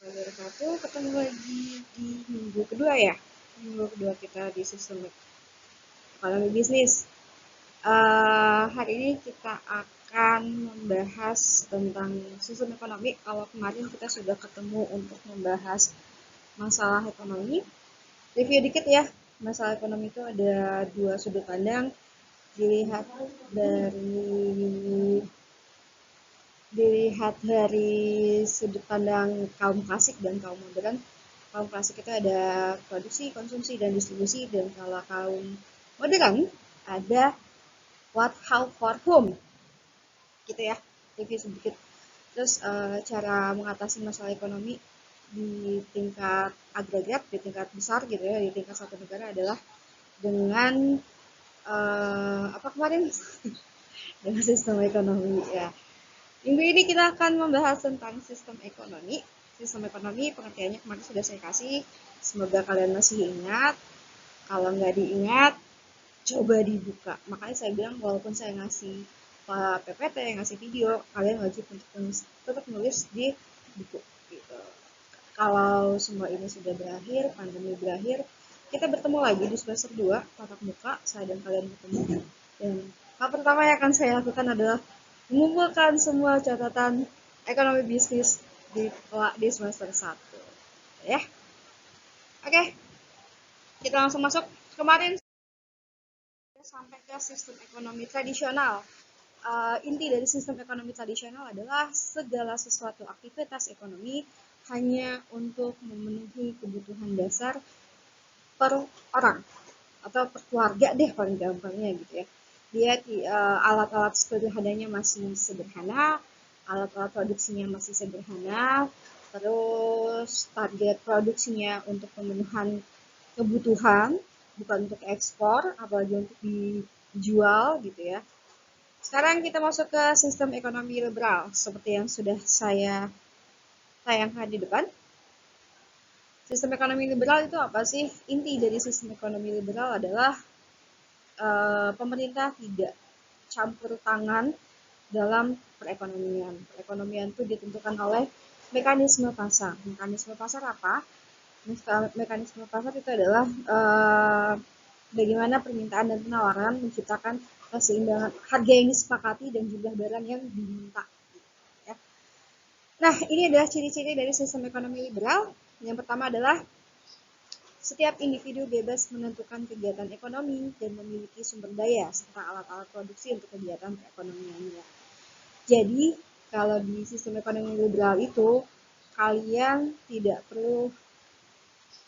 Wabarakatuh. Ketemu lagi di minggu kedua ya. Minggu kedua kita di sistem ekonomi bisnis. Hari ini kita akan membahas tentang sistem ekonomi. Kalau kemarin kita sudah ketemu untuk membahas masalah ekonomi. Review dikit ya. Masalah ekonomi itu ada dua sudut pandang. Dilihat dari sudut pandang kaum klasik dan kaum modern. Kaum klasik itu ada produksi, konsumsi, dan distribusi. Dan kalau kaum modern ada what, how, for whom. Gitu ya, review sedikit. Terus cara mengatasi masalah ekonomi di tingkat agregat, di tingkat besar gitu ya, di tingkat satu negara adalah dengan apa kemarin? Dengan sistem ekonomi ya. Minggu ini kita akan membahas tentang sistem ekonomi. Sistem ekonomi pengertiannya kemarin sudah saya kasih. Semoga kalian masih ingat. Kalau nggak diingat, coba dibuka. Makanya saya bilang walaupun saya ngasih PPT, ngasih video, kalian wajib untuk tetap nulis di buku. Gitu. Kalau semua ini sudah berakhir, pandemi berakhir, kita bertemu lagi di semester 2, tatap muka, saya dan kalian bertemu. Dan hal pertama yang akan saya lakukan adalah mengumpulkan semua catatan ekonomi bisnis di semester 1. Ya, oke, kita langsung masuk. Kemarin sampai ke sistem ekonomi tradisional. Inti dari sistem ekonomi tradisional adalah segala sesuatu aktivitas ekonomi hanya untuk memenuhi kebutuhan dasar per orang atau per keluarga deh paling gampangnya gitu ya. Dia alat-alat sederhananya masih sederhana, alat-alat produksinya masih sederhana, terus target produksinya untuk pemenuhan kebutuhan, bukan untuk ekspor, apalagi untuk dijual gitu ya. Sekarang kita masuk ke sistem ekonomi liberal, seperti yang sudah saya tayangkan di depan. Sistem ekonomi liberal itu apa sih? Inti dari sistem ekonomi liberal adalah pemerintah tidak campur tangan dalam perekonomian. Perekonomian itu ditentukan oleh mekanisme pasar. Mekanisme pasar apa? Mekanisme pasar itu adalah bagaimana permintaan dan penawaran menciptakan keseimbangan harga yang disepakati dan jumlah barang yang diminta. Ya. Nah, ini adalah ciri-ciri dari sistem ekonomi liberal. Yang pertama adalah setiap individu bebas menentukan kegiatan ekonomi dan memiliki sumber daya serta alat-alat produksi untuk kegiatan perekonomiannya. Jadi, kalau di sistem ekonomi liberal itu, kalian tidak perlu,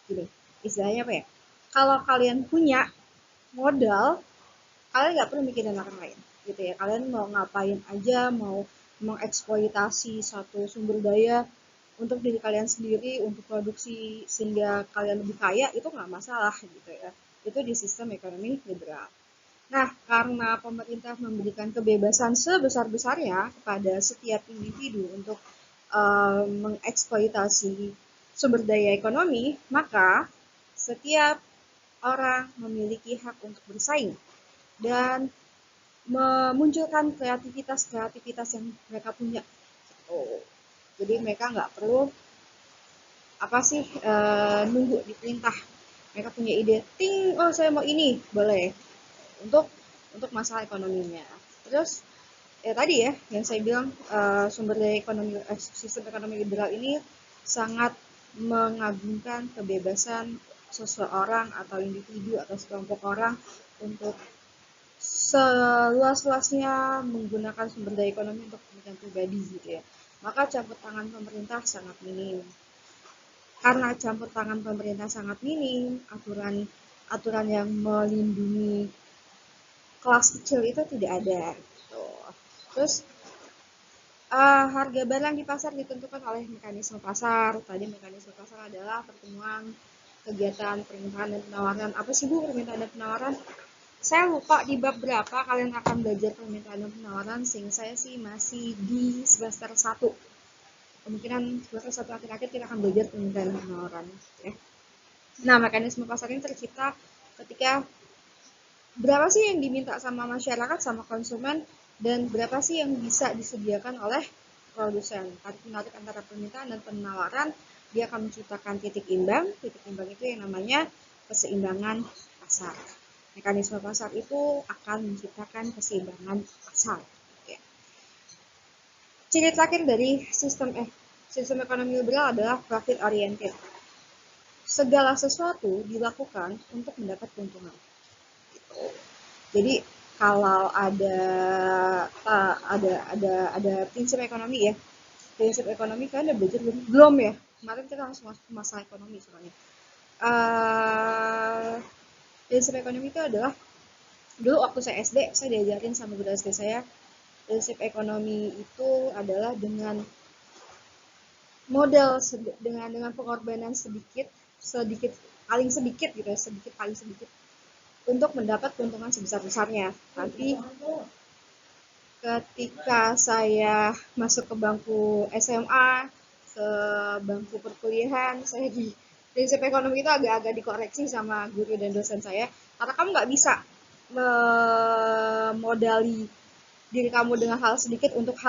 gini, istilahnya apa ya? Kalau kalian punya modal, kalian nggak perlu mikirin orang lain, gitu ya. Kalian mau ngapain aja, mau mengeksploitasi satu sumber daya untuk diri kalian sendiri, untuk produksi sehingga kalian lebih kaya, itu nggak masalah gitu ya. Itu di sistem ekonomi liberal. Nah, karena pemerintah memberikan kebebasan sebesar-besarnya kepada setiap individu untuk mengeksploitasi sumber daya ekonomi, maka setiap orang memiliki hak untuk bersaing dan memunculkan kreativitas yang mereka punya. Oh, jadi mereka nggak perlu apa sih nunggu diperintah. Mereka punya ide, ting, oh saya mau ini, boleh untuk masalah ekonominya. Terus ya tadi ya yang saya bilang sumber daya ekonomi sistem ekonomi liberal ini sangat mengagungkan kebebasan seseorang atau individu atau sekelompok orang untuk seluas-luasnya menggunakan sumber daya ekonomi untuk kepentingan pribadi gitu ya. Maka campur tangan pemerintah sangat minim. Karena campur tangan pemerintah sangat minim, aturan yang melindungi kelas kecil itu tidak ada. Gitu. Terus harga barang di pasar ditentukan oleh mekanisme pasar. Tadi mekanisme pasar adalah pertemuan kegiatan permintaan dan penawaran. Apa sih Bu permintaan dan penawaran? Saya lupa di bab berapa kalian akan belajar permintaan dan penawaran, sehingga saya sih masih di semester 1. Kemungkinan semester 1 akhir-akhir kita akan belajar permintaan dan penawaran. Ya. Nah, mekanisme pasar ini tercipta ketika berapa sih yang diminta sama masyarakat, sama konsumen, dan berapa sih yang bisa disediakan oleh produsen. Tarik menarik antara permintaan dan penawaran, dia akan menciptakan titik imbang. Titik imbang itu yang namanya keseimbangan pasar. Mekanisme pasar itu akan menciptakan keseimbangan pasar. Ya. Ciri terakhir dari sistem ekonomi liberal adalah profit oriented. Segala sesuatu dilakukan untuk mendapat keuntungan. Jadi kalau ada prinsip ekonomi ya, prinsip ekonomi kan udah belajar belum ya? Kemarin kita langsung masuk masalah ekonomi soalnya. Prinsip ekonomi itu adalah, dulu waktu saya SD saya diajarin sama guru SD saya, prinsip ekonomi itu adalah dengan modal dengan pengorbanan sedikit paling sedikit gitu ya, paling sedikit untuk mendapat keuntungan sebesar-besarnya. Tapi ketika saya masuk ke bangku SMA, ke bangku perkuliahan, saya di prinsip ekonomi itu agak-agak dikoreksi sama guru dan dosen saya, karena kamu nggak bisa memodali diri kamu dengan hal sedikit untuk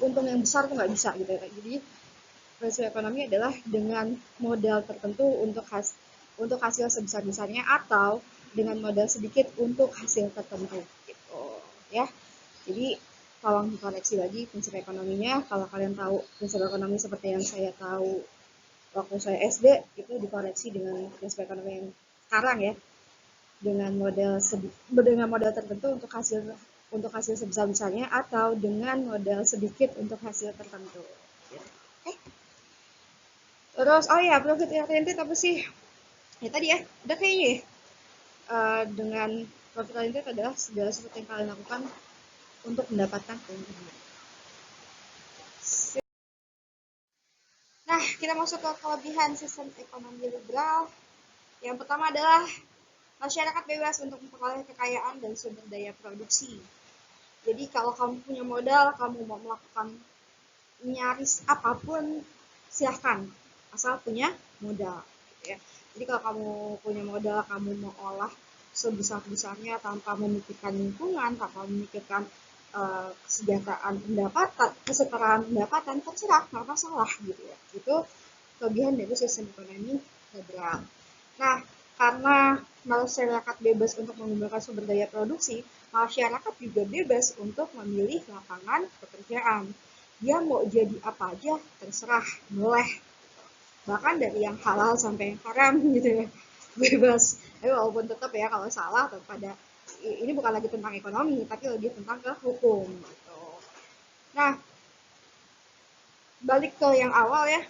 untung yang besar, tuh nggak bisa gitu ya. Jadi prinsip ekonomi adalah dengan modal tertentu untuk hasil sebesar-besarnya, atau dengan modal sedikit untuk hasil tertentu gitu ya. Jadi tolong dikoreksi lagi prinsip ekonominya. Kalau kalian tahu prinsip ekonomi seperti yang saya tahu waktu saya SD, itu dikoreksi dengan prinsip ekonomi yang sekarang ya, dengan modal tertentu untuk hasil sebesar-besarnya, atau dengan modal sedikit untuk hasil tertentu. Oke. Terus profit oriented apa sih? Ya tadi ya, udah kayaknya ya. Dengan profit oriented adalah segala sesuatu yang kalian lakukan untuk mendapatkan keuntungan. Nah, kita masuk ke kelebihan sistem ekonomi liberal. Yang pertama adalah masyarakat bebas untuk memperoleh kekayaan dan sumber daya produksi. Jadi kalau kamu punya modal, kamu mau melakukan nyaris apapun, silahkan, asal punya modal. Gitu ya. Jadi kalau kamu punya modal, kamu mau olah sebesar-besarnya tanpa memikirkan lingkungan, tanpa memikirkan kesetaraan pendapatan, terserah, nggak masalah gitu ya. Itu kelebihan dari sistem ekonomi liberal. Nah, karena masyarakat bebas untuk menggunakan sumber daya produksi, masyarakat juga bebas untuk memilih lapangan pekerjaan. Dia mau jadi apa aja, terserah, boleh. Bahkan dari yang halal sampai yang haram gitu ya, bebas. Tapi walaupun tetap ya, kalau salah pada ini bukan lagi tentang ekonomi, tapi lebih tentang ke hukum gitu. Nah, balik ke yang awal ya,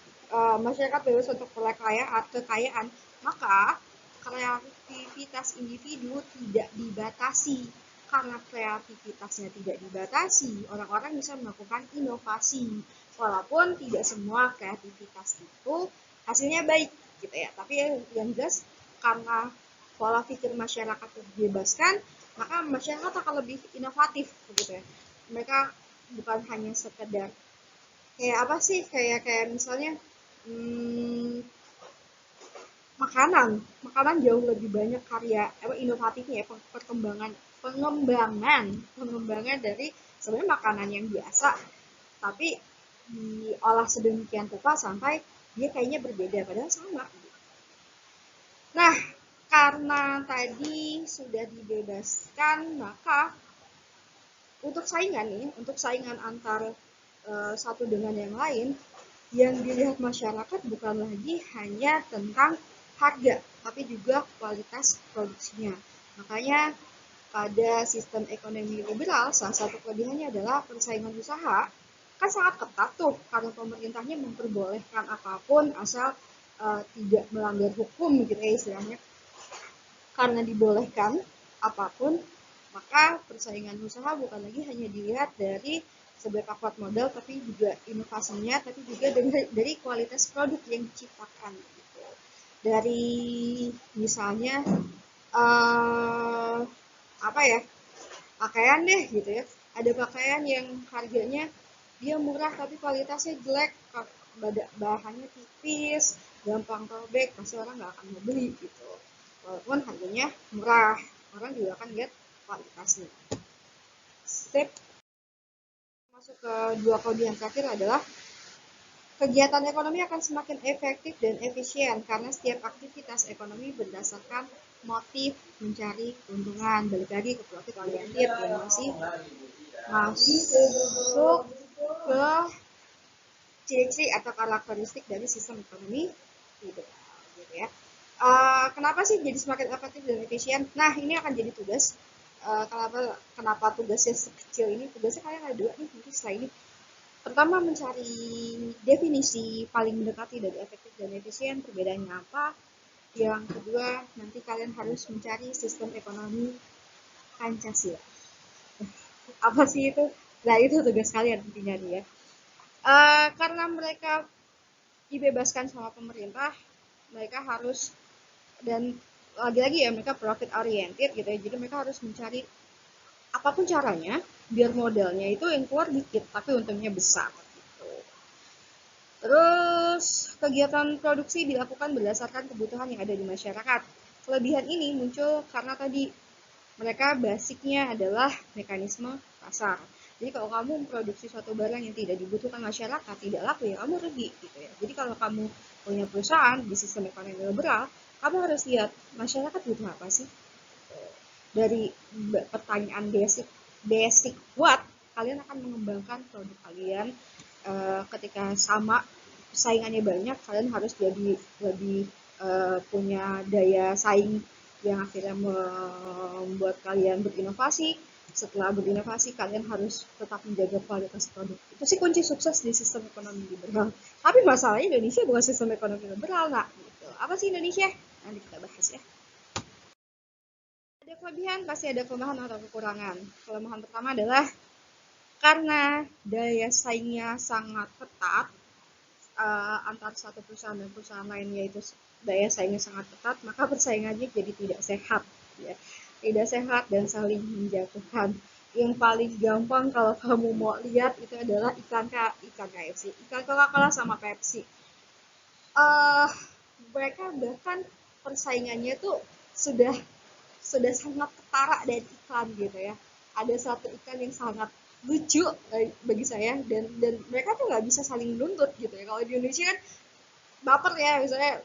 masyarakat bebas untuk kekayaan, maka kreativitas individu tidak dibatasi. Karena kreativitasnya tidak dibatasi, orang-orang bisa melakukan inovasi. Walaupun tidak semua kreativitas itu hasilnya baik gitu ya, tapi yang jelas karena pola pikir masyarakat dibebaskan, maka masyarakat akan lebih inovatif gitu ya. Mereka bukan hanya sekedar kayak apa sih, kayak misalnya makanan jauh lebih banyak karya inovatifnya ya, pengembangan dari sebenarnya makanan yang biasa, tapi diolah sedemikian rupa sampai dia kayaknya berbeda padahal sama. Nah, karena tadi sudah dibebaskan, maka untuk saingan antar satu dengan yang lain, yang dilihat masyarakat bukan lagi hanya tentang harga, tapi juga kualitas produksinya. Makanya pada sistem ekonomi liberal, salah satu kelebihannya adalah persaingan usaha kan sangat ketat tuh, karena pemerintahnya memperbolehkan apapun asal tidak melanggar hukum gitu ya istilahnya. Karena dibolehkan apapun, maka persaingan usaha bukan lagi hanya dilihat dari seberapa kuat modal, tapi juga inovasinya, tapi juga dari kualitas produk yang diciptakan gitu. Dari misalnya pakaian deh gitu ya, ada pakaian yang harganya dia murah tapi kualitasnya jelek, bahannya tipis, gampang robek, pasti orang nggak akan mau beli gitu. Walaupun harganya murah, orang juga akan lihat kualitasnya. Step Masuk ke dua kelebihan terakhir adalah kegiatan ekonomi akan semakin efektif dan efisien karena setiap aktivitas ekonomi berdasarkan motif mencari keuntungan. Balik lagi ke profit oriented yang masih masuk ke ciri-ciri atau karakteristik dari sistem ekonomi liberal gitu ya. Kenapa sih jadi semakin efektif dan efisien? Nah, ini akan jadi tugas. Kenapa tugasnya sekecil ini? Tugasnya kalian ada dua nih nanti setelah ini. Pertama, mencari definisi paling mendekati dari efektif dan efisien, perbedaannya apa. Yang kedua, nanti kalian harus mencari sistem ekonomi Pancasila. Apa sih itu? Nah, itu tugas kalian intinya nih ya. Karena mereka dibebaskan sama pemerintah, mereka harus, dan lagi-lagi ya mereka profit oriented gitu ya, jadi mereka harus mencari apapun caranya biar modalnya itu yang keluar dikit tapi untungnya besar gitu. Terus kegiatan produksi dilakukan berdasarkan kebutuhan yang ada di masyarakat. Kelebihan ini muncul karena tadi mereka basicnya adalah mekanisme pasar. Jadi kalau kamu memproduksi suatu barang yang tidak dibutuhkan masyarakat, tidak laku, ya kamu rugi gitu ya. Jadi kalau kamu punya perusahaan di sistem ekonomi liberal, kamu harus lihat masyarakat butuh apa sih. Dari pertanyaan basic what, kalian akan mengembangkan produk kalian. Ketika sama saingannya banyak, kalian harus jadi lebih punya daya saing yang akhirnya membuat kalian berinovasi. Setelah berinovasi, kalian harus tetap menjaga kualitas produk. Itu sih kunci sukses di sistem ekonomi liberal. Tapi masalahnya Indonesia bukan sistem ekonomi liberal, nah gitu. Apa sih Indonesia? Nanti kita bahas ya. Ada kelebihan, pasti ada kelemahan atau kekurangan. Kelemahan pertama adalah karena daya saingnya sangat ketat, antar satu perusahaan dan perusahaan lain, yaitu daya saingnya sangat ketat, maka persaingannya jadi tidak sehat ya. Tidak sehat dan saling menjatuhkan. Yang paling gampang kalau kamu mau lihat itu adalah ikan KFC, ikan Coca-Cola sama Pepsi. uh, Mereka bahkan persaingannya tuh sudah sangat ketara dan iklan gitu ya. Ada satu iklan yang sangat lucu bagi saya, dan mereka tuh nggak bisa saling nuntut gitu ya. Kalau di Indonesia kan baper ya, misalnya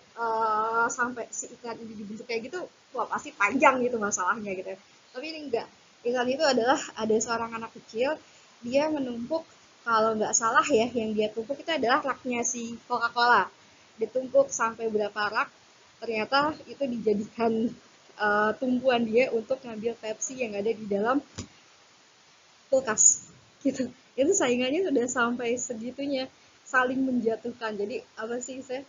sampai si iklan ini dibentuk kayak gitu, wah pasti panjang gitu masalahnya gitu ya. Tapi ini enggak. Iklan itu adalah ada seorang anak kecil, dia menumpuk, kalau nggak salah ya, yang dia tumpuk itu adalah raknya si Coca-Cola. Ditumpuk sampai berapa rak, ternyata itu dijadikan tumpuan dia untuk ngambil Pepsi yang ada di dalam kulkas gitu. Itu saingannya sudah sampai segitunya, saling menjatuhkan. Jadi apa sih, saya,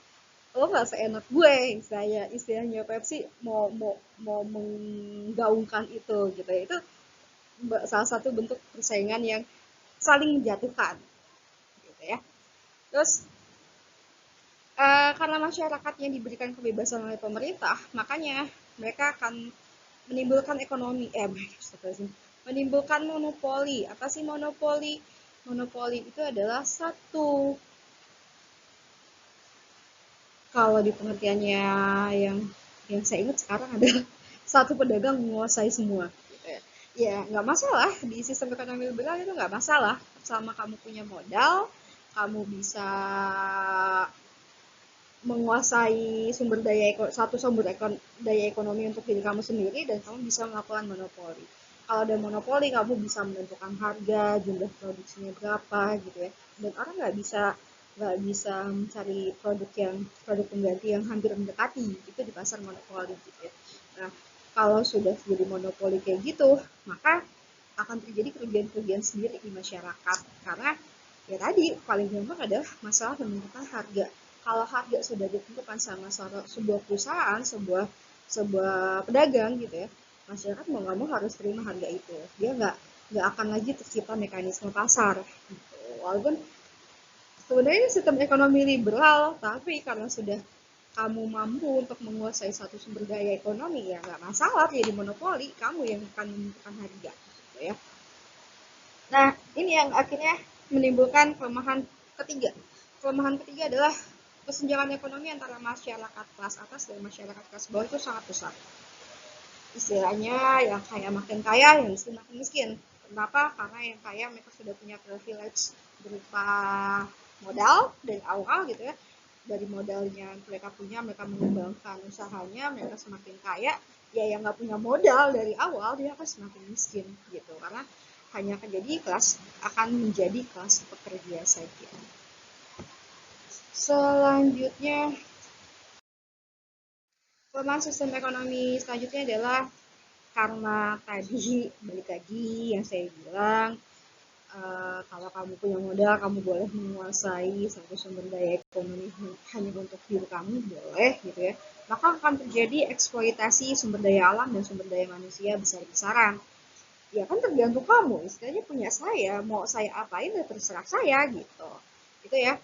lo nggak seenak gue, saya istilahnya Pepsi mau menggaungkan itu gitu ya. Itu salah satu bentuk persaingan yang saling menjatuhkan gitu ya. Terus karena masyarakatnya diberikan kebebasan oleh pemerintah, makanya mereka akan menimbulkan menimbulkan monopoli. Apa sih monopoli? Monopoli itu adalah satu, kalau di pengertiannya yang saya ingat sekarang adalah satu pedagang menguasai semua. Ya nggak masalah, di sistem ekonomi liberal itu nggak masalah selama kamu punya modal, kamu bisa menguasai sumber daya ekonomi untuk diri kamu sendiri, dan kamu bisa melakukan monopoli. Kalau ada monopoli, kamu bisa menentukan harga, jumlah produksinya berapa gitu ya. Dan orang nggak bisa mencari produk pengganti yang hampir mendekati itu di pasar monopoli gitu ya. Nah, kalau sudah jadi monopoli kayak gitu, maka akan terjadi kerugian-kerugian sendiri di masyarakat, karena ya tadi paling gampang adalah masalah penentukan harga. Kalau harga sudah ditentukan sama sebuah perusahaan, sebuah pedagang gitu ya, masyarakat mau nggak mau harus terima harga itu. Dia nggak akan lagi tercipta mekanisme pasar gitu. Walaupun sebenarnya sistem ekonomi liberal, tapi karena sudah kamu mampu untuk menguasai satu sumber daya ekonomi, ya nggak masalah jadi monopoli, kamu yang akan menentukan harga gitu ya. Nah, ini yang akhirnya menimbulkan kelemahan ketiga. Kelemahan ketiga adalah kesenjangan ekonomi antara masyarakat kelas atas dan masyarakat kelas bawah itu sangat besar. Istilahnya yang kaya makin kaya, yang miskin makin miskin. Kenapa? Karena yang kaya mereka sudah punya privilege berupa modal dari awal gitu ya. Dari modalnya mereka punya, mereka mengembangkan usahanya, mereka semakin kaya. Ya yang nggak punya modal dari awal dia akan semakin miskin gitu. Karena hanya akan menjadi kelas pekerja saja. Selanjutnya, kelemahan sistem ekonomi selanjutnya adalah karena tadi balik lagi yang saya bilang, kalau kamu punya modal, kamu boleh menguasai satu sumber daya ekonomi hanya untuk diri kamu, boleh gitu ya. Maka akan terjadi eksploitasi sumber daya alam dan sumber daya manusia besar-besaran. Ya kan tergantung kamu, istilahnya punya saya, mau saya apain ya terserah saya gitu. Itu ya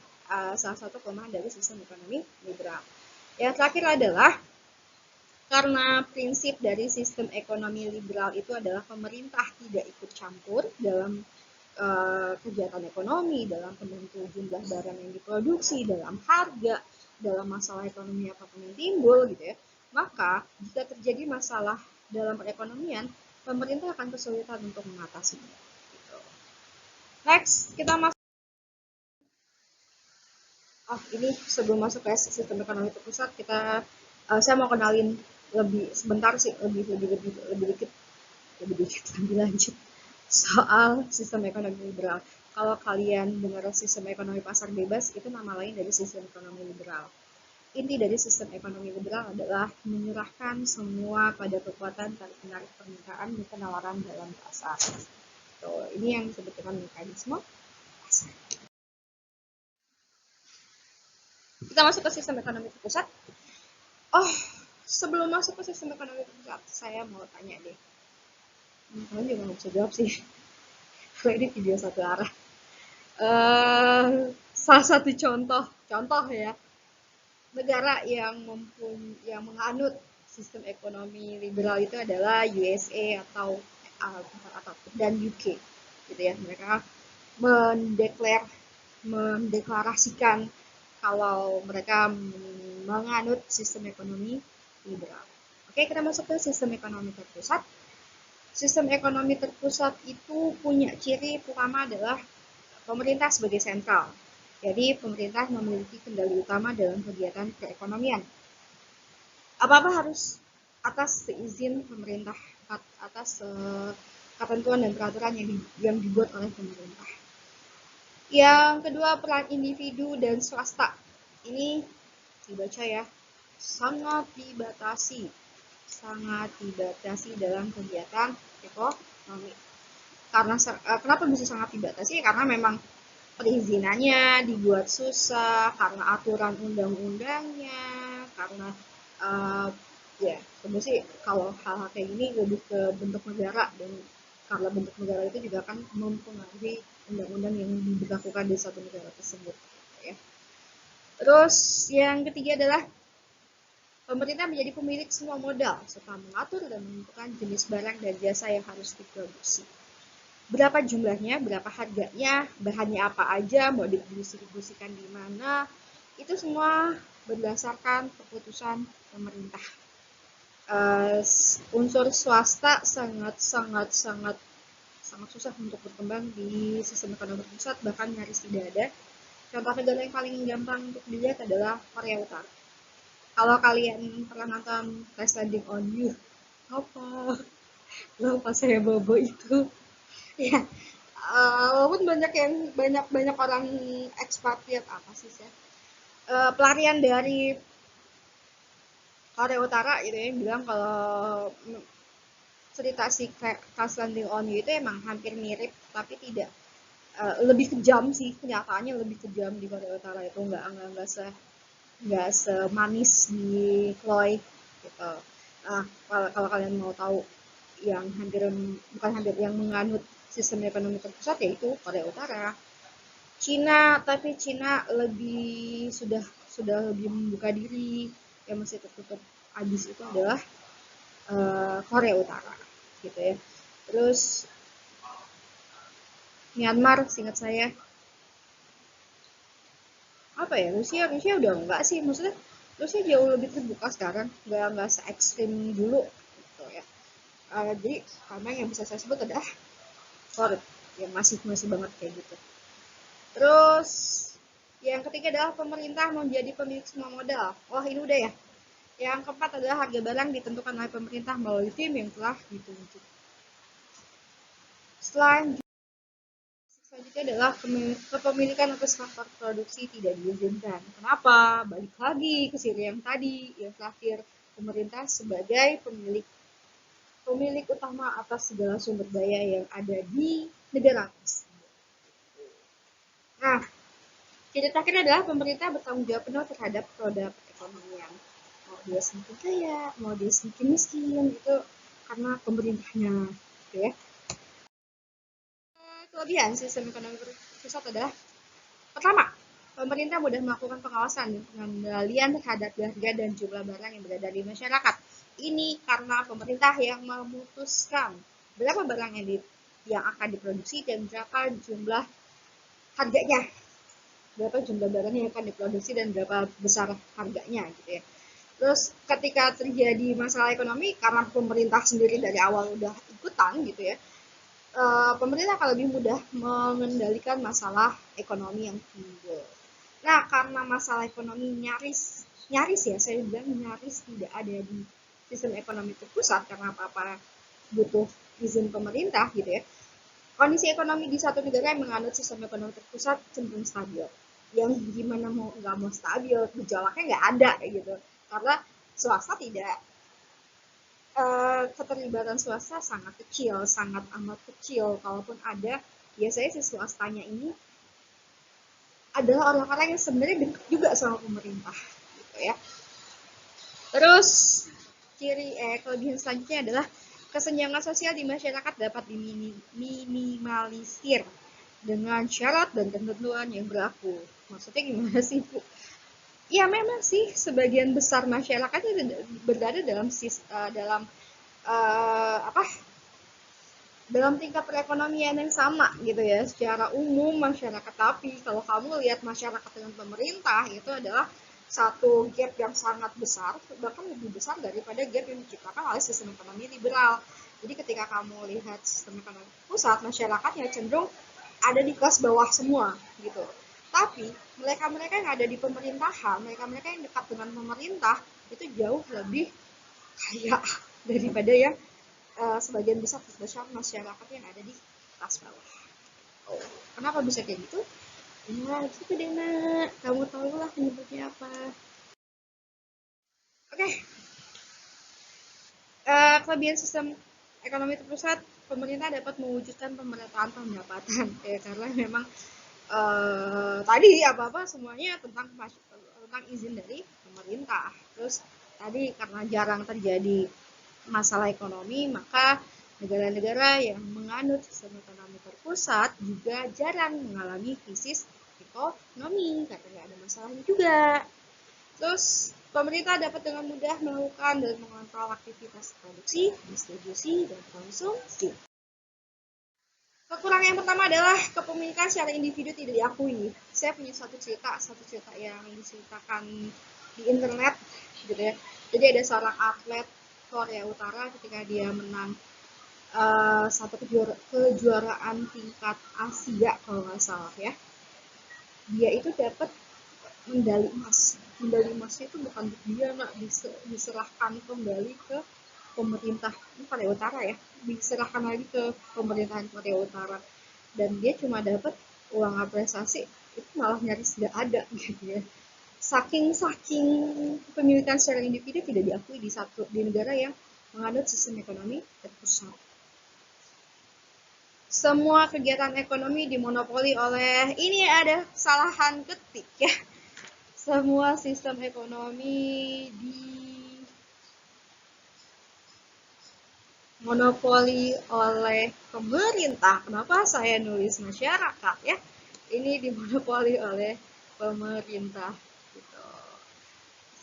salah satu kelemahan dari sistem ekonomi liberal. Yang terakhir adalah karena prinsip dari sistem ekonomi liberal itu adalah pemerintah tidak ikut campur dalam kegiatan ekonomi, dalam penentu jumlah barang yang diproduksi, dalam harga, dalam masalah ekonomi apapun yang timbul gitu ya. Maka jika terjadi masalah dalam perekonomian, pemerintah akan kesulitan untuk mengatasinya. Gitu. Next, kita masuk. Oh, ini sebelum masuk ke sistem ekonomi terpusat, saya mau kenalin lebih sebentar sih, lebih dikit lebih lanjut soal sistem ekonomi liberal. Kalau kalian dengar sistem ekonomi pasar bebas, itu nama lain dari sistem ekonomi liberal. Inti dari sistem ekonomi liberal adalah menyerahkan semua pada kekuatan tarik-menarik permintaan dan penawaran dalam pasar. Ini yang disebut dengan mekanisme pasar. Kita masuk ke sistem ekonomi terpusat. Oh, sebelum masuk ke sistem ekonomi terpusat, saya mau tanya deh. Kalian juga nggak bisa jawab sih. Kalau ini video satu arah. Salah satu contoh ya, negara yang menganut sistem ekonomi liberal itu adalah USA dan UK gitu ya. Mereka mendeklarasikan kalau mereka menganut sistem ekonomi liberal. Oke, kita masuk ke sistem ekonomi terpusat. Sistem ekonomi terpusat itu punya ciri pertama adalah pemerintah sebagai sentral. Jadi pemerintah memiliki kendali utama dalam kegiatan perekonomian. Apa-apa harus atas seizin pemerintah, atas ketentuan dan peraturan yang dibuat oleh pemerintah. Yang kedua, peran individu dan swasta. Ini dibaca ya, sangat dibatasi dalam kegiatan ekonomi. Kenapa bisa sangat dibatasi? Karena memang perizinannya dibuat susah, karena aturan undang-undangnya, karena ya sebenarnya sih kalau hal-hal kayak gini lebih ke bentuk negara, dan karena bentuk negara itu juga akan mempengaruhi undang-undang yang diberlakukan di satu negara tersebut ya. Terus yang ketiga adalah pemerintah menjadi pemilik semua modal serta mengatur dan menentukan jenis barang dan jasa yang harus diproduksi. Berapa jumlahnya, berapa harganya, bahannya apa aja, mau didistribusikan di mana, itu semua berdasarkan keputusan pemerintah. Unsur swasta sangat susah untuk berkembang di sistem ekonomi pusat, bahkan nyaris tidak ada. Contoh negara yang paling gampang untuk dilihat adalah Korea Utara. Kalau kalian pernah nonton Crash Landing on You, apa saya bobo itu ya, walaupun banyak orang ekspatriat apa sih ya, pelarian dari Korea Utara gitu ya, bilang kalau cerita si Crash Landing on You itu emang hampir mirip, tapi tidak, lebih kejam sih, kenyataannya lebih kejam di Korea Utara itu, nggak semanis di Chloe gitu. Nah, kalau kalian mau tahu yang yang menganut sistem ekonomi terpusat, yaitu Korea Utara. Tapi Cina sudah lebih membuka diri, yang masih tertutup abis itu adalah Korea Utara gitu ya. Terus Myanmar, singkat saya, apa ya, Rusia udah enggak sih, maksudnya Rusia jauh lebih terbuka sekarang, nggak se-ekstrim dulu gitu ya. Jadi karena yang bisa saya sebut adalah korup, ya masih banget kayak gitu. Terus yang ketiga adalah pemerintah menjadi pemilik semua modal. Wah, ini udah ya. Yang keempat adalah harga barang ditentukan oleh pemerintah melalui tim yang telah ditunjuk. Selanjutnya adalah kepemilikan atas faktor produksi tidak diizinkan. Kenapa? Balik lagi ke siri yang tadi, yang terakhir, pemerintah sebagai pemilik utama atas segala sumber daya yang ada di negara. Nah, ciri terakhir adalah pemerintah bertanggung jawab penuh terhadap roda perekonomian. Mau dia semakin kaya, mau dia semakin miskin, itu karena pemerintahnya, gitu ya. Kelebihan sistem ekonomi pusat adalah pertama, pemerintah mudah melakukan pengawasan dan pengendalian terhadap harga dan jumlah barang yang beredar di masyarakat. Ini karena pemerintah yang memutuskan berapa barang yang akan diproduksi dan berapa jumlah harganya, berapa jumlah barang yang akan diproduksi dan berapa besar harganya gitu ya. Terus ketika terjadi masalah ekonomi karena pemerintah sendiri dari awal udah ikutan gitu ya, pemerintah akan lebih mudah mengendalikan masalah ekonomi yang timbul. Nah, karena masalah ekonomi nyaris ya, saya bilang nyaris tidak ada di sistem ekonomi terpusat karena apa-apa butuh izin pemerintah gitu ya. Kondisi ekonomi di satu negara yang menganut sistem ekonomi terpusat cenderung stabil. Yang gimana mau nggak mau stabil, gejolaknya nggak ada gitu. Karena swasta tidak keterlibatan swasta sangat kecil, sangat amat kecil. Kalaupun ada, biasanya si swastanya ini adalah orang-orang yang sebenarnya dekat juga sama pemerintah, gitu ya. Terus kelebihan selanjutnya adalah kesenjangan sosial di masyarakat dapat diminimalisir dengan syarat dan ketentuan yang berlaku. Maksudnya gimana sih, Bu? Ya memang sih sebagian besar masyarakat itu berada dalam apa dalam tingkat perekonomian yang sama gitu ya secara umum masyarakat. Tapi kalau kamu lihat masyarakat dengan pemerintah itu adalah satu gap yang sangat besar, bahkan lebih besar daripada gap yang diciptakan oleh sistem ekonomi liberal. Jadi ketika kamu lihat sistem ekonomi pusat, masyarakatnya cenderung ada di kelas bawah semua gitu. Tapi mereka-mereka yang ada di pemerintahan, mereka-mereka yang dekat dengan pemerintah itu jauh lebih kaya daripada yang sebagian besar masyarakat yang ada di kelas bawah. Oh, kenapa bisa kayak gitu? Ya gitu deh nak, kamu tahu lah penyebabnya apa. Oke, kelebihan sistem ekonomi terpusat, pemerintah dapat mewujudkan pemerataan pendapatan ya karena memang tadi apa-apa semuanya tentang izin dari pemerintah. Terus tadi karena jarang terjadi masalah ekonomi, maka negara-negara yang menganut sistem ekonomi terpusat juga jarang mengalami krisis ekonomi karena nggak ada masalahnya juga. Terus pemerintah dapat dengan mudah melakukan dan mengontrol aktivitas produksi, distribusi, dan konsumsi. Kekurangan yang pertama adalah kepemilikan secara individu tidak diakui. Saya punya satu cerita yang diceritakan di internet gitu ya. Jadi ada seorang atlet Korea Utara ketika dia menang satu kejuaraan tingkat Asia kalau nggak salah ya. Dia itu dapat medali emas. Medali emasnya itu bukan untuk dia, nak diserahkan kembali ke pemerintah Korea Utara ya, diserahkan lagi ke pemerintahan Korea Utara, dan dia cuma dapat uang apresiasi itu malah nyaris tidak ada gitu ya. Saking pemilikan secara individu tidak diakui di negara yang menganut sistem ekonomi terpusat. Semua kegiatan ekonomi dimonopoli oleh, ini ada kesalahan ketik ya, semua sistem ekonomi dimonopoli oleh pemerintah. Kenapa saya nulis masyarakat ya? Ini dimonopoli oleh pemerintah gitu.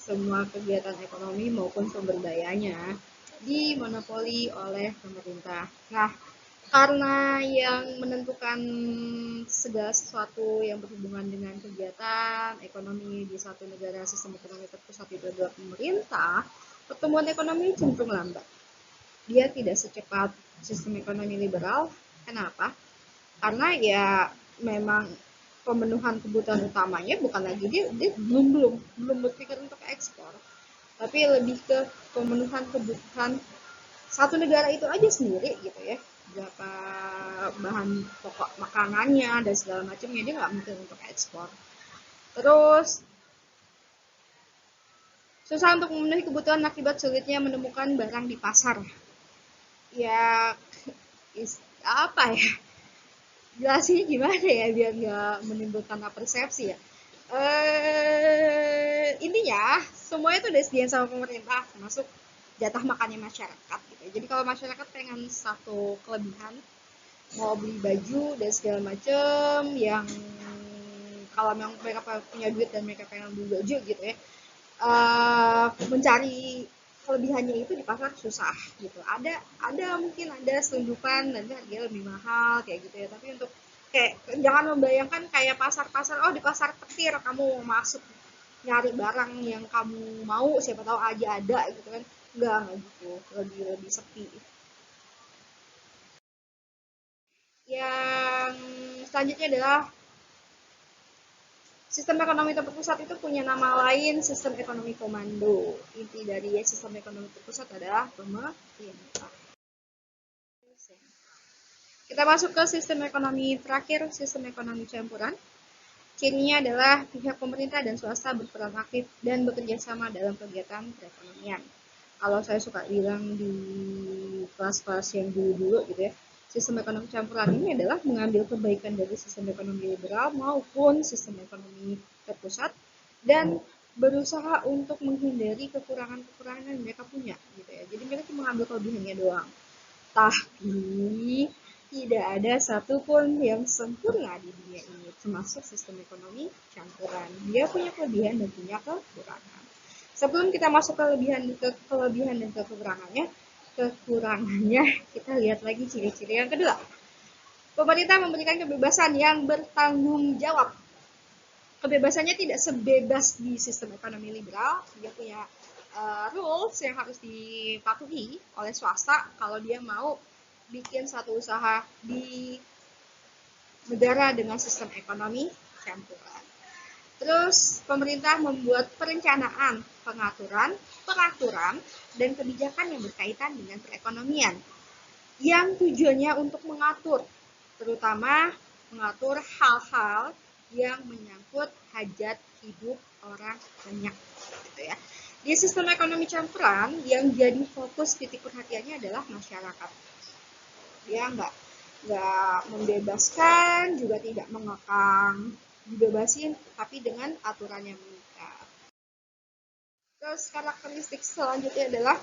Semua kegiatan ekonomi maupun sumber dayanya dimonopoli oleh pemerintah. Nah, karena yang menentukan segala sesuatu yang berhubungan dengan kegiatan ekonomi di satu negara sistem ekonomi terpusat itu adalah pemerintah, pertumbuhan ekonomi cenderung lambat. Dia tidak secepat sistem ekonomi liberal, Kenapa? Karena ya memang pemenuhan kebutuhan utamanya bukan lagi dia belum berpikir untuk ekspor, tapi lebih ke pemenuhan kebutuhan satu negara itu aja sendiri gitu ya, berapa bahan pokok makanannya dan segala macamnya, dia nggak mungkin untuk ekspor. Terus susah untuk memenuhi kebutuhan akibat sulitnya menemukan barang di pasar. Ya apa ya, jelasinnya gimana ya biar nggak menimbulkan persepsi ya. Intinya semuanya itu udah disediain sama pemerintah, termasuk jatah makannya masyarakat gitu. Jadi kalau masyarakat pengen satu kelebihan, mau beli baju dan segala macem, yang kalau memang mereka punya duit dan mereka pengen beli baju gitu ya, mencari kelebihannya itu di pasar susah gitu. Ada mungkin ada selundupan dan harganya lebih mahal kayak gitu ya. Tapi untuk kayak jangan membayangkan kayak pasar-pasar, oh di pasar petir kamu mau masuk nyari barang yang kamu mau siapa tahu aja ada gitu kan. Enggak gitu, lebih lebih sepi. Yang selanjutnya adalah sistem ekonomi terpusat itu punya nama lain sistem ekonomi komando. Inti dari sistem ekonomi terpusat adalah pemerintah. Kita masuk ke sistem ekonomi terakhir, sistem ekonomi campuran. Cirinya adalah pihak pemerintah dan swasta berperan aktif dan bekerja sama dalam kegiatan perekonomian. Kalau saya suka bilang di kelas-kelas yang dulu-dulu gitu ya, sistem ekonomi campuran ini adalah mengambil kebaikan dari sistem ekonomi liberal maupun sistem ekonomi terpusat dan berusaha untuk menghindari kekurangan-kekurangan yang mereka punya gitu ya. Jadi mereka cuma mengambil kelebihannya doang. Tapi tidak ada satupun yang sempurna di dunia ini, termasuk sistem ekonomi campuran. Dia punya kelebihan dan punya kekurangan. Sebelum kita masuk ke kelebihan dan kekurangannya, kita lihat lagi ciri-ciri yang kedua. Pemerintah memberikan kebebasan yang bertanggung jawab. Kebebasannya tidak sebebas di sistem ekonomi liberal. Dia punya rules yang harus dipatuhi oleh swasta kalau dia mau bikin satu usaha di negara dengan sistem ekonomi campuran. Terus pemerintah membuat perencanaan, pengaturan, peraturan, dan kebijakan yang berkaitan dengan perekonomian yang tujuannya untuk mengatur, terutama mengatur hal-hal yang menyangkut hajat hidup orang banyak gitu ya. Di sistem ekonomi campuran yang jadi fokus titik perhatiannya adalah masyarakat. Dia nggak membebaskan, juga tidak mengekang, dibebasin tapi dengan aturan yang mengikat. Terus karakteristik selanjutnya adalah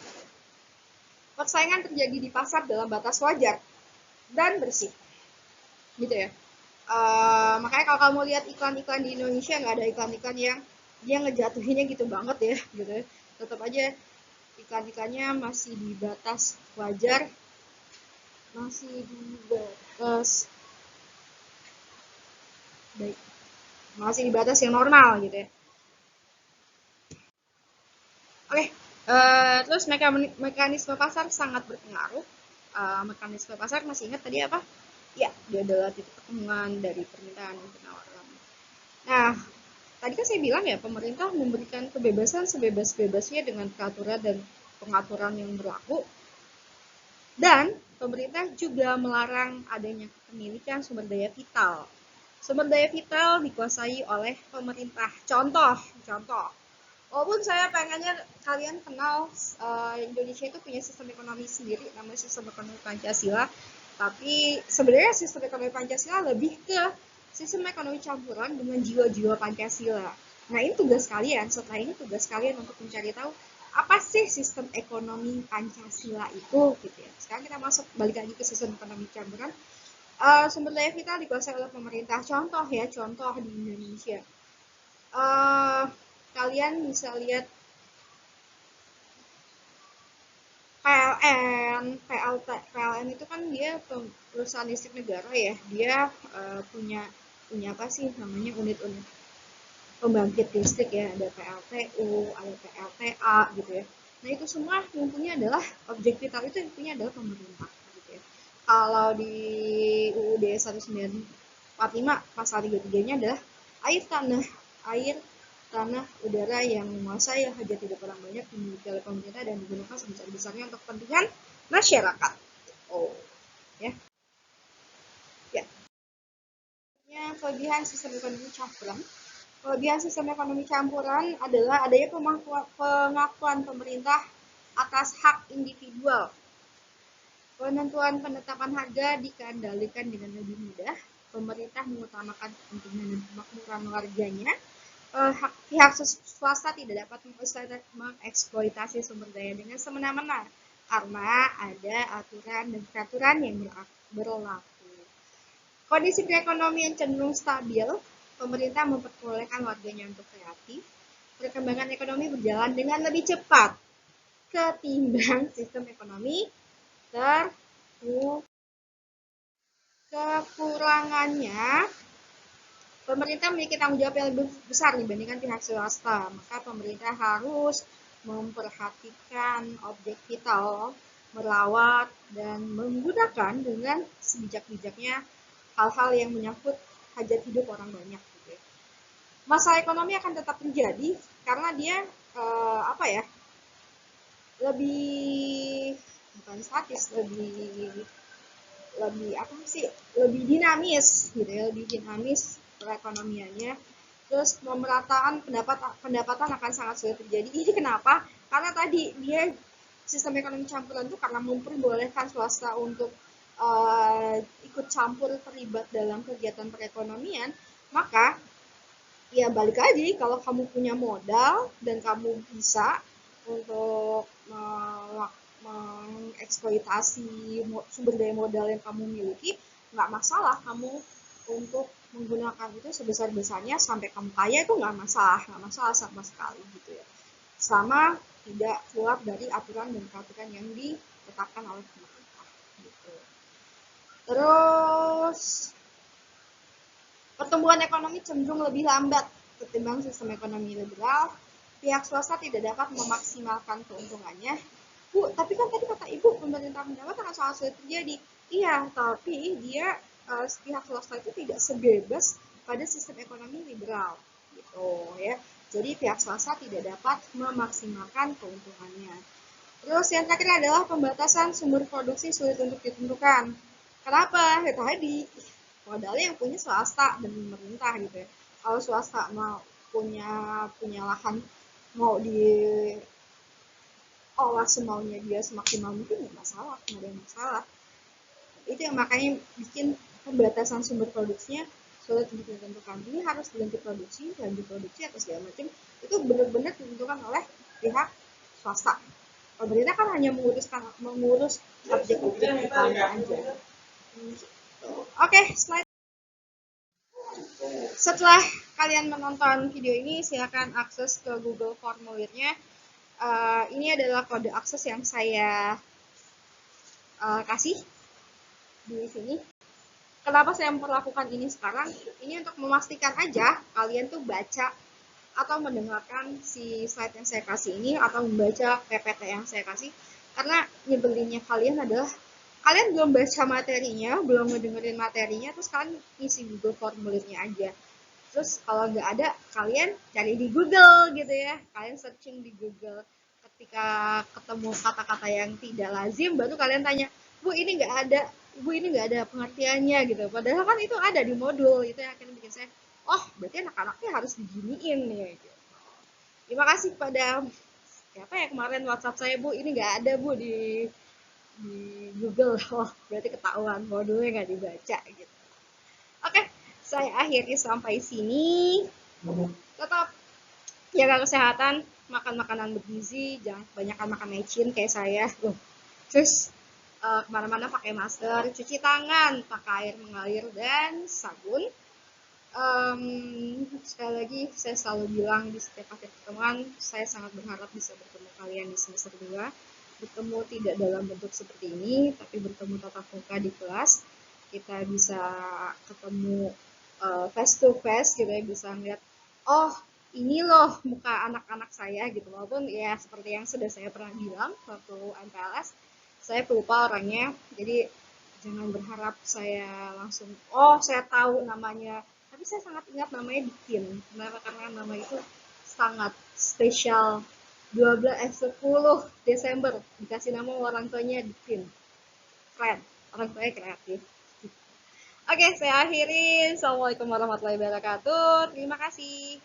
persaingan terjadi di pasar dalam batas wajar dan bersih, gitu ya. Makanya kalau kamu lihat iklan-iklan di Indonesia, nggak ada iklan-iklan yang dia ngejatuhinnya gitu banget ya, gitu ya. Tetap aja iklan-iklannya masih di batas wajar, masih di batas baik, masih di batas yang normal gitu ya. Oke, terus mekanisme pasar sangat berpengaruh. Mekanisme pasar masih ingat tadi apa? Ya, dia adalah titik pertemuan dari permintaan dan penawaran. Nah, tadi kan saya bilang ya, pemerintah memberikan kebebasan sebebas-bebasnya dengan peraturan dan pengaturan yang berlaku. Dan pemerintah juga melarang adanya kepemilikan sumber daya vital. Sumber daya vital dikuasai oleh pemerintah. Contoh, walaupun saya pengennya kalian kenal Indonesia itu punya sistem ekonomi sendiri, namanya sistem ekonomi Pancasila. Tapi sebenarnya sistem ekonomi Pancasila lebih ke sistem ekonomi campuran dengan jiwa-jiwa Pancasila. Nah ini tugas kalian, setelah ini tugas kalian untuk mencari tahu apa sih sistem ekonomi Pancasila itu gitu ya. Sekarang kita masuk balik lagi ke sistem ekonomi campuran. Sumber daya vital dikuasai oleh pemerintah. Contoh ya, contoh di Indonesia. Kalian bisa lihat PLN, PLN itu kan dia perusahaan listrik negara ya. Dia punya apa sih namanya unit-unit pembangkit listrik ya, ada PLTU, ada PLTA gitu ya. Nah itu semua yang punya adalah objek vital, itu yang punya adalah pemerintah gitu ya. Kalau di UUD 1945 pasal 33-nya adalah air tanah udara yang menguasai hajat hidup orang banyak dimiliki oleh pemerintah dan digunakan sebesar-besarnya untuk kepentingan masyarakat. Oh, ya. Ya. Kelebihan sistem ekonomi campuran. Kelebihan sistem ekonomi campuran adalah adanya pengakuan pemerintah atas hak individual. Penentuan penetapan harga dikendalikan dengan lebih mudah. Pemerintah mengutamakan kepentingan dan kemakmuran warganya. Pihak swasta tidak dapat mengeksploitasi sumber daya dengan semena-mena karena ada aturan dan peraturan yang berlaku. Kondisi perekonomian cenderung stabil. Pemerintah memperbolehkan warganya untuk kreatif. Perkembangan ekonomi berjalan dengan lebih cepat ketimbang sistem ekonomi tertutup. Kekurangannya, pemerintah memiliki tanggung jawab yang lebih besar dibandingkan pihak swasta. Maka pemerintah harus memperhatikan objek vital, merawat, dan menggunakan dengan sebijak-bijaknya hal-hal yang menyangkut hajat hidup orang banyak. Gitu. Masalah ekonomi akan tetap terjadi karena dia lebih bukan statis, lebih dinamis gitu ya, lebih dinamis perekonomiannya. Terus pemerataan pendapatan akan sangat sulit terjadi. Ini kenapa? Karena tadi dia sistem ekonomi campuran itu karena memperbolehkan swasta untuk ikut campur terlibat dalam kegiatan perekonomian, maka ya balik lagi, kalau kamu punya modal dan kamu bisa untuk mengeksploitasi sumber daya modal yang kamu miliki, nggak masalah kamu untuk menggunakan itu sebesar-besarnya sampai kamu kaya, itu nggak masalah sama sekali gitu ya, selama tidak keluar dari aturan dan peraturan yang ditetapkan oleh pemerintah gitu. Terus pertumbuhan ekonomi cenderung lebih lambat ketimbang sistem ekonomi liberal. Pihak swasta tidak dapat memaksimalkan keuntungannya. Bu, tapi kan tadi kata Ibu pemerintah mendapat akan sangat sulit terjadi. Iya, tapi dia pihak swasta itu tidak sebebas pada sistem ekonomi liberal, gitu ya. Jadi pihak swasta tidak dapat memaksimalkan keuntungannya. Terus yang terakhir adalah pembatasan sumber produksi sulit untuk ditentukan. Kenapa? Ya tadi modalnya yang punya swasta dan pemerintah gitu ya. Kalau swasta mau punya lahan mau diolah semaunya dia semaksimal mungkin nggak masalah, nggak ada masalah. Itu yang makanya bikin pembatasan sumber produksinya sulit untuk ditentukan. Ini harus berhenti produksi, lanjut produksi atau segala macam. Itu benar-benar ditentukan oleh pihak swasta. Pemerintah kan hanya mengurus objek-objek vitalnya aja. Oke, slide. Setelah kalian menonton video ini, silakan akses ke Google formulirnya. Ini adalah kode akses yang saya kasih di sini. Kenapa saya memperlakukan ini sekarang? Ini untuk memastikan aja kalian tuh baca atau mendengarkan si slide yang saya kasih ini atau membaca PPT yang saya kasih. Karena nyebelinnya kalian adalah kalian belum baca materinya, belum ngedengerin materinya, terus kalian isi Google formulirnya aja. Terus kalau nggak ada, kalian cari di Google gitu ya. Kalian searching di Google. Ketika ketemu kata-kata yang tidak lazim, baru kalian tanya, Bu ini nggak ada, Bu ini nggak ada pengertiannya gitu. Padahal kan itu ada di modul, itu yang akan bikin saya, oh berarti anak-anaknya harus diginiin nih. Gitu. Terima kasih kepada siapa ya kemarin WhatsApp saya, Bu ini nggak ada Bu di Google. Oh berarti ketahuan modulnya nggak dibaca gitu. Oke, saya akhiri sampai sini. Tetap jaga kesehatan, makan makanan bergizi, jangan kebanyakan makan mecin kayak saya. Terus kemana-mana pakai masker, cuci tangan, pakai air mengalir dan sabun. Sekali lagi saya selalu bilang di setiap akhir pertemuan, saya sangat berharap bisa bertemu kalian di semester 2. Bertemu tidak dalam bentuk seperti ini, tapi bertemu tatap muka di kelas. Kita bisa ketemu face to face gitu ya, bisa ngeliat, oh ini loh muka anak-anak saya gitu, walaupun ya seperti yang sudah saya pernah bilang waktu MPLS, saya pelupa orangnya, jadi Jangan berharap saya langsung, oh saya tahu namanya, tapi saya sangat ingat namanya Dikin. Kenapa? Karena nama itu sangat spesial. 10 Desember dikasih nama orang tuanya Dikin. Keren, orang tuanya kreatif. Oke, saya akhirin. Assalamualaikum warahmatullahi wabarakatuh. Terima kasih.